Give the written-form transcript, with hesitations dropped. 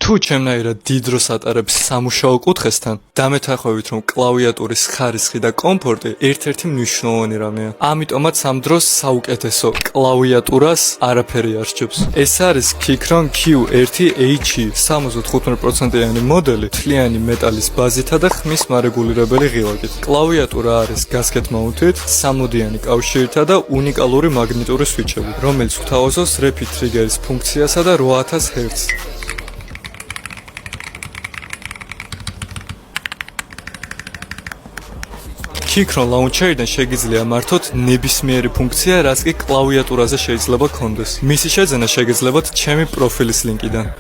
თუ ჩემნაირად დიდ დროს ატარებს სამუშაო კუთხესთან, დამეთანხმებით რომ კლავიატურის ხარისხი და კომფორტი ერთ-ერთი მნიშვნელოვანი რამეა. ამიტომაც ამ დროს საუკეთესო კლავიატურას არაფერი არ სჯობს. ეს არის Keychron Q1H 75%-იანი მოდელი, თლიანი მეტალის ბაზითა და ხმის მარეგულირებელი ღილაკით. კლავიატურა არის gasket mounted, სამოდიანი კავშირითა და უნიკალური მაგნიტური სვიჩები, რომელიც გვთავაზობს rapid trigger-ის ფუნქციასა და 8000 Hz. Keychron Launcher-დან შეგიძლია მართოთ ნებისმიერი ფუნქცია, რაც კი კლავიატურაზე შეიძლება გქონდეს. მისი შეძენა შეგეძლებათ ჩემი პროფილის ლინკიდან.